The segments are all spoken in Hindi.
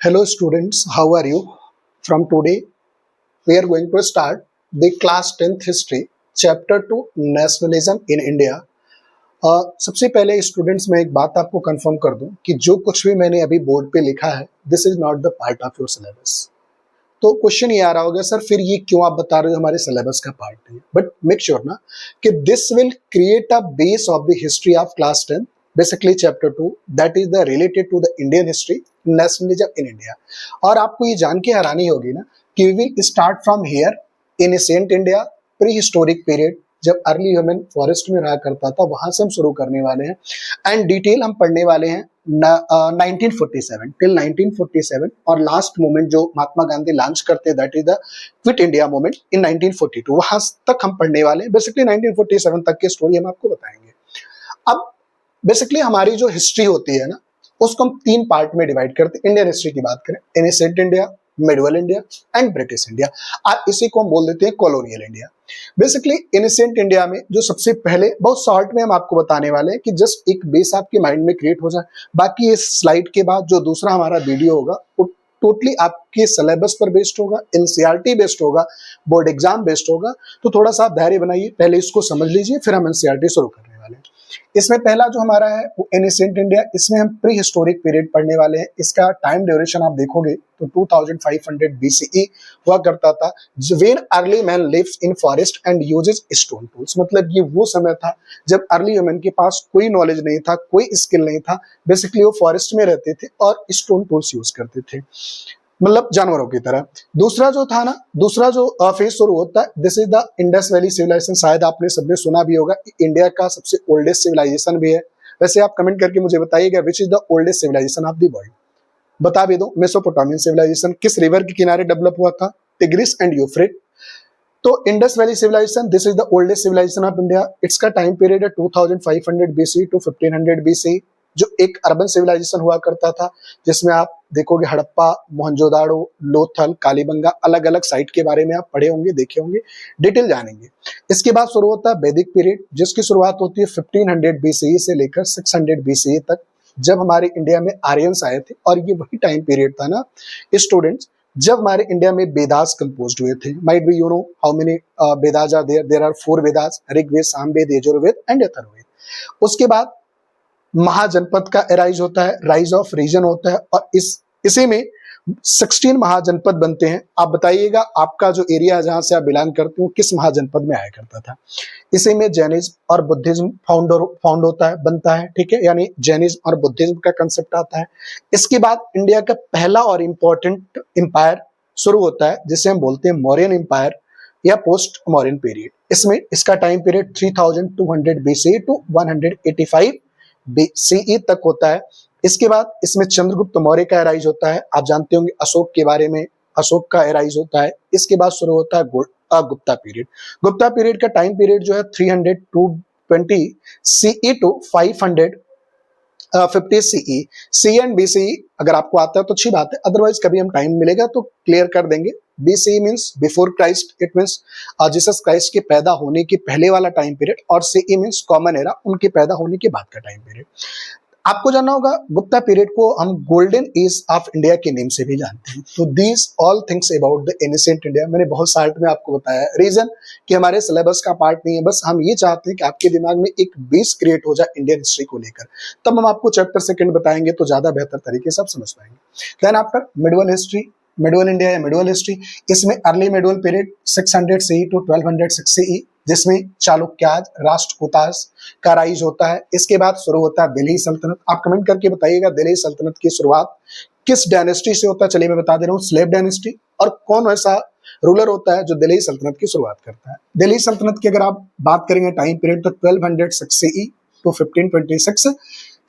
Hello students, how are you? From today, we are going to start the class 10th history, chapter 2 nationalism in India. सबसे पहले स्टूडेंट्स मैं एक बात आपको कंफर्म कर दूं कि जो कुछ भी मैंने अभी बोर्ड पे लिखा है, this is not the part of your syllabus. तो क्वेश्चन ये आ रहा होगा सर फिर ये क्यों आप बता रहे हो हमारे सिलेबस का पार्ट नहीं है, बट मेक श्योर ना कि this will create a base of the history of class 10, basically chapter 2 that is the related to the Indian history, nationalism in India. और आपको ये जान के हैरानी होगी ना कि we will start from here in ancient India, pre historic period जब अर्ली ह्यूमन फॉरेस्ट में रहा करता था, वहां से हम शुरू करने वाले हैं. एंड डिटेल हम पढ़ने वाले हैं 1947 टिल 1947 और लास्ट मोमेंट जो महात्मा गांधी लॉन्च करते हैं that is the quit India movement in 1942, वहां तक हम पढ़ने वाले हैं. बेसिकली 1947 तक की स्टोरी हम आपको बताएंगे. अब बेसिकली हमारी जो हिस्ट्री होती है ना, उसको हम 3 पार्ट में डिवाइड करते हैं. इंडियन हिस्ट्री की बात करें, ancient India, medieval India and British India. आप इसी को हम बोल देते हैं कॉलोनियल इंडिया. बेसिकली इनिसेंट इंडिया में जो सबसे पहले बहुत शॉर्ट में हम आपको बताने वाले हैं कि जस्ट एक बेस आपके माइंड में क्रिएट हो जाए. बाकी इस स्लाइड के बाद जो दूसरा हमारा वीडियो होगा वो टोटली आपके सिलेबस पर बेस्ड होगा, एनसीईआरटी बेस्ड होगा, बोर्ड एग्जाम बेस्ड होगा. तो थोड़ा सा आप धैर्य बनाइए, पहले इसको समझ लीजिए, फिर हम एनसीईआरटी शुरू करने वाले हैं. इसमें पहला जो हमारा है वो एनिसेंट इंडिया. इसमें हम प्री हिस्टोरिक पीरियड पढ़ने वाले हैं. इसका टाइम ड्यूरेशन आप देखोगे तो 2500 BCE हुआ करता था. When early man lives in forest and uses stone tools, मतलब ये वो समय था जब अर्ली ह्यूमन के पास कोई नॉलेज नहीं था, कोई स्किल नहीं था. बेसिकली वो फॉरेस्ट में रहते थे और स्टोन टूल्स यूज करते थे, मतलब जानवरों की तरह. दूसरा जो था ना, दूसरा जो फेज शुरू होता है, this is the Indus valley civilisation. शायद आपने सबने सुना भी होगा, इंडिया का सबसे ओल्डेस्ट सिविलाइजेशन भी है. वैसे आप कमेंट करके मुझे बताइएगा which is the oldest civilisation of the world. बता भी दो, मेसोपोटामियन सिविलाइजेशन किस रिवर के किनारे डेवलप हुआ था? Tigris and Euphrates. तो Indus valley civilization, this is the oldest civilisation of India. इसका टाइम पीरियड है 2500 BC टू 1500 BC, जो एक अर्बन सिविलाइजेशन हुआ करता था, जिसमें आप देखोगे हड़प्पा, मोहनजोदाड़ो, लोथल, कालीबंगा, अलग अलग साइट के बारे में आप पढ़े होंगे, देखे होंगे, डिटेल जानेंगे. इसके बाद शुरू होता है वैदिक पीरियड, जिसकी शुरुआत होती है 1500 BCE से लेकर 600 BCE तक, जब हमारे इंडिया में आर्यंस आए थे. और ये वही टाइम पीरियड था ना स्टूडेंट्स जब हमारे इंडिया में वेदास कंपोज्ड हुए थे. Might be you know how many Vedas are there. There are 4 Vedas, Rigveda, Samaveda, Yajurveda and Atharvaveda. उसके बाद महाजनपद का राइज होता है, राइज ऑफ रीजन होता है, और इसी में 16 महाजनपद बनते हैं. आप बताइएगा आपका जो एरिया है जहां से आप बिलोंग करते हो किस महाजनपद में आया करता था. इसी में जैनिज्म और बुद्धिज्म फाउंड होता है, बनता है, ठीक है, यानी जैनिज्म और बुद्धिज्म का कंसेप्ट आता है. इसके बाद इंडिया का पहला और इंपॉर्टेंट एम्पायर शुरू होता है, जिसे हम बोलते हैं मौर्यन एम्पायर या पोस्ट मौर्यन पीरियड. इसमें इसका time period 3200 BCE to 185 BCE तक होता है. इसके बाद इसमें चंद्रगुप्त मौर्य का राइज होता है. आप जानते होंगे अशोक के बारे में, अशोक का राइज होता है. इसके बाद शुरू होता है गुप्ता पीरियड. गुप्ता पीरियड का टाइम पीरियड जो है 320 CE to 550 CE. C and BCE अगर आपको आता है तो अच्छी बात है, अदरवाइज कभी हम टाइम मिलेगा तो क्लियर कर देंगे. BCE means before Christ, it means Jesus Christ के पैदा होने के पहले वाला टाइम पीरियड, और CE मीन्स कॉमन एरा, उनके पैदा होने के बाद का टाइम पीरियड. आपको जानना होगा गुप्ता पीरियड को हम गोल्डन एज ऑफ इंडिया के नेम से भी जानते हैं. तो these all things about the ancient India मैंने बहुत शार्ट में आपको बताया. रीजन कि हमारे सिलेबस का पार्ट नहीं है, बस हम ये चाहते हैं कि आपके दिमाग में एक बेस क्रिएट हो जाए इंडियन हिस्ट्री को लेकर. तब हम आपको चैप्टर सेकंड बताएंगे तो ज्यादा बेहतर तरीके से आप समझ पाएंगे. Then after medieval history, medieval India या मिडवल हिस्ट्री, इसमें early medieval period 600 CE to 1206 CE, जिसमें चालुक्याज, राष्ट्रकूटाज का राइज होता है. इसके बाद शुरू होता है दिल्ली सल्तनत. आप कमेंट करके बताइएगा दिल्ली सल्तनत की शुरुआत किस डायनेस्टी से होता है. चलिए मैं बता दे रहा हूँ, स्लेव डायनेस्टी. और कौन ऐसा रूलर होता है जो दिल्ली सल्तनत की शुरुआत करता है. दिल्ली सल्तनत की अगर आप बात करेंगे टाइम पीरियड तो 1206 CE टू 1526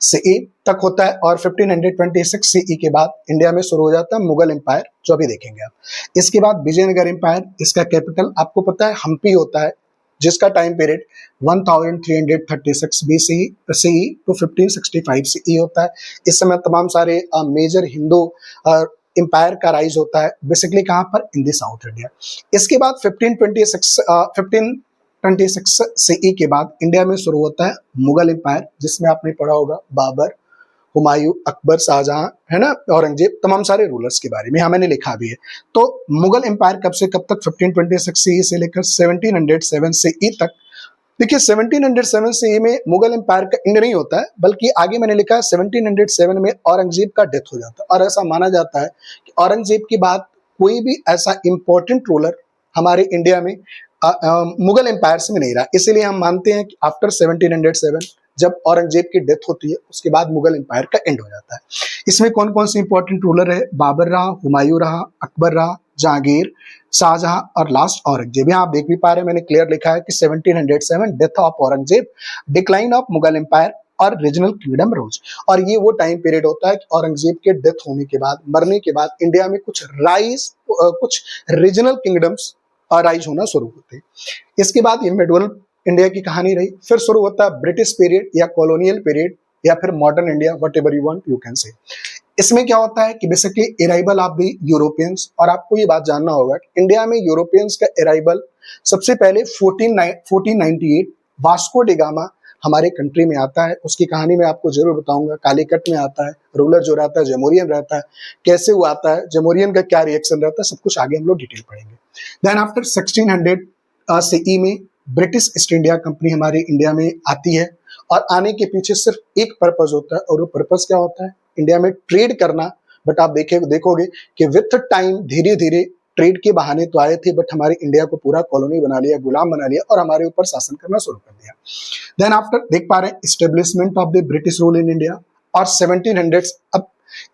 CE तक होता है. और 1526 CE के बाद इंडिया में शुरू हो जाता है मुगल एम्पायर, जो अभी देखेंगे आप. इसके बाद विजयनगर एम्पायर, इसका कैपिटल आपको पता है हम्पी होता है, जिसका time period 1336 BCE to 1565 CE होता है. इस समय तमाम सारे मेजर हिंदू एम्पायर का राइज होता है, बेसिकली कहां पर, इन द साउथ इंडिया. इसके बाद 1526 CE के बाद इंडिया में शुरू होता है मुगल एम्पायर, जिसमें आपने पढ़ा होगा बाबर, हुमायूं, अकबर, शाहजहां, है ना, औरंगजेब, तमाम सारे रूलर्स के बारे में यहाँ मैंने लिखा भी है। तो मुगल एम्पायर कब से कब तक, 1526 CE से लेकर 1707 CE तक। देखिए 1707 CE में मुगल एम्पायर का एंड नहीं होता है, बल्कि आगे मैंने लिखा है 1707 में औरंगजेब का डेथ हो जाता है, और ऐसा माना जाता है कि औरंगजेब के बाद कोई भी ऐसा इंपॉर्टेंट रूलर हमारे इंडिया में मुगल एम्पायर में नहीं रहा। इसीलिए हम मानते हैं कि आफ्टर 1707 जब औरंगजेब की डेथ होती है, उसके बाद मुगल एम्पायर का एंड हो जाता है। इसमें कौन कौन से इंपॉर्टेंट रूलर है? बाबर रहा, हुमायूं रहा, अकबर रहा, जहांगीर, शाहजहां और लास्ट औरंगजेब। यहाँ आप देख भी पा रहे हैं, मैंने क्लियर लिखा है कि 1707 death of Aurangzeb, decline of Mughal empire और रीजनल किंगडम रोज। और ये वो टाइम पीरियड होता है कि औरंगजेब के डेथ होने के बाद, मरने के बाद इंडिया में कुछ रीजनल किंगडम्स राइज होना शुरू होते हैं। इसके बाद ये मिडल इंडिया की कहानी रही। फिर शुरू होता है ब्रिटिश पीरियड या कॉलोनियल पीरियड या फिर modern India, what ever you want you can say. इसमें क्या होता है कि basically arrival of the Europeans, और आपको ये बात जानना होगा कि इंडिया में यूरोपियंस का अराइवल सबसे पहले 1498 वास्को डी गामा हमारे कंट्री में आता है। उसकी कहानी मैं आपको जरूर बताऊंगा। कालीकट में आता है, रूलर जो रहता है जमोरियन रहता है, कैसे वो आता है, जमोरियन का क्या रिएक्शन रहता है, सब कुछ आगे हम लोग डिटेल पढ़ेंगे। देन आफ्टर 1600 CE में ब्रिटिश ईस्ट इंडिया कंपनी हमारे इंडिया में आती है, और आने के पीछे सिर्फ एक पर्पज होता है, और वो पर्पज क्या होता है? इंडिया में ट्रेड करना। बट आप देखोगे कि विथ टाइम धीरे धीरे ट्रेड के बहाने तो आए थे, बट हमारे इंडिया को पूरा कॉलोनी बना लिया, गुलाम बना लिया, और हमारे ऊपर शासन करना शुरू कर दिया। देन आफ्टर देख पा रहे हैं establishment of the British rule in India, और 1700 अब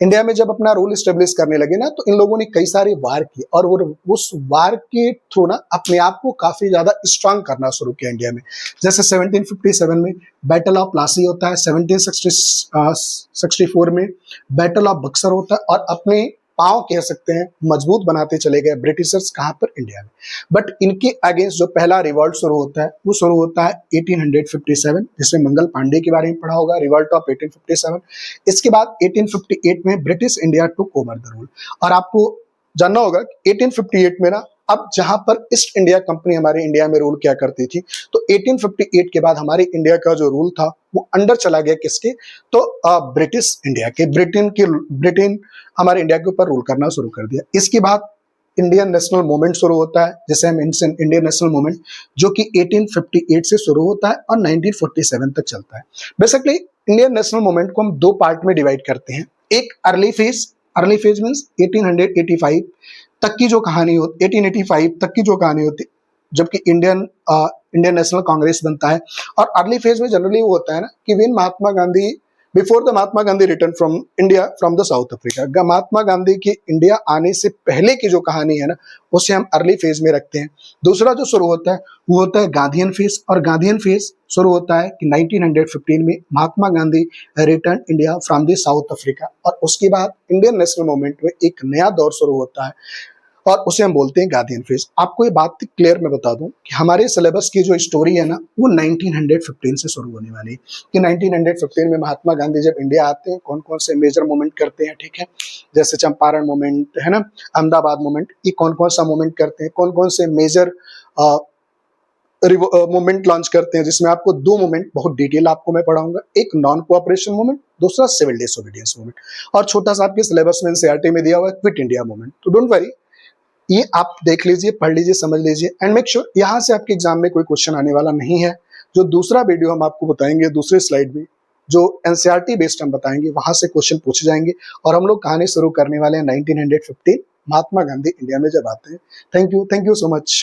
इंडिया में जब अपना रूल स्टेब्लिश करने लगे ना, तो इन लोगों ने कई सारे वार किए, और वो उस वार के थ्रू ना अपने आप को काफी ज्यादा स्ट्रांग करना शुरू किया इंडिया में। जैसे 1757 में बैटल ऑफ प्लासी होता है, 1764 में बैटल ऑफ बक्सर होता है, और अपने पांव कह सकते हैं मजबूत बनाते चले गए ब्रिटिशर्स, कहां पर? इंडिया में। बट इनके अगेंस्ट जो पहला रिवॉल्ट शुरू होता है, वो शुरू होता है 1857, जिसमें मंगल पांडे के बारे में पढ़ा होगा, रिवॉल्ट ऑफ 1857। इसके बाद 1858 में British India took over the rule. और आपको जानना होगा 1858 में ना, अब जहां पर ईस्ट इंडिया कंपनी हमारे इंडिया में रूल किया करती थी, तो 1858 के बाद हमारे इंडिया का जो रूल था वो अंडर चला गया किसके? तो ब्रिटिश इंडिया के। ब्रिटेन हमारे इंडिया के ऊपर रूल करना शुरू कर दिया। इसके बाद इंडियन नेशनल मूवमेंट शुरू होता है, जिसे हम इंडियन नेशनल मूवमेंट, जो कि 1858 से शुरू होता है और 1947 तक चलता है। बेसिकली इंडियन नेशनल मूवमेंट को हम दो पार्ट में डिवाइड करते हैं। एक अर्ली फेज मींस 1885 तक की जो कहानी होती, 1885 तक की जो कहानी होती, जबकि इंडियन नेशनल कांग्रेस बनता है। और अर्ली फेज में जनरली वो होता है ना कि when Mahatma Gandhi, before the Mahatma Gandhi return from India from the South Africa, Mahatma Gandhi की इंडिया आने से पहले की जो कहानी है ना, उसे हम अर्ली फेज में रखते हैं। दूसरा जो शुरू होता है वो होता है गांधीयन फेज, और गांधीयन फेज शुरू होता है कि 1915 में Mahatma Gandhi return India from the South Africa, और उसके बाद इंडियन नेशनल मूवमेंट में एक नया दौर शुरू होता है, और उसे हम बोलते हैं गांधीयन फेज। आपको ये बात क्लियर मैं बता दूं कि हमारे सिलेबस की जो स्टोरी है ना, वो 1915 से शुरू होने वाली है, कि 1915 में महात्मा गांधी जब इंडिया आते हैं, कौन कौन से मेजर मूवमेंट करते हैं, ठीक है, जैसे चंपारण मूवमेंट है ना, अहमदाबाद मूवमेंट, ये कौन कौन सा मूवमेंट करते हैं, कौन कौन से मेजर मूवमेंट लॉन्च करते हैं, जिसमें आपको दो मूवमेंट बहुत डिटेल आपको मैं पढ़ाऊंगा, एक नॉन कोऑपरेशन मूवमेंट, दूसरा सिविल डिसोबीडियंस मूवमेंट, और छोटा सा आपके सिलेबस में एनसीईआरटी में दिया हुआ है क्विट इंडिया मूवमेंट। तो डोंट वरी, ये आप देख लीजिए, पढ़ लीजिए, समझ लीजिए, एंड मेक श्योर यहाँ से आपके एग्जाम में कोई क्वेश्चन आने वाला नहीं है। जो दूसरा वीडियो हम आपको बताएंगे दूसरे स्लाइड में, जो एनसीईआरटी बेस्ड हम बताएंगे, वहां से क्वेश्चन पूछे जाएंगे, और हम लोग कहानी शुरू करने वाले हैं 1915 महात्मा गांधी इंडिया में जब आते हैं। Thank you so much.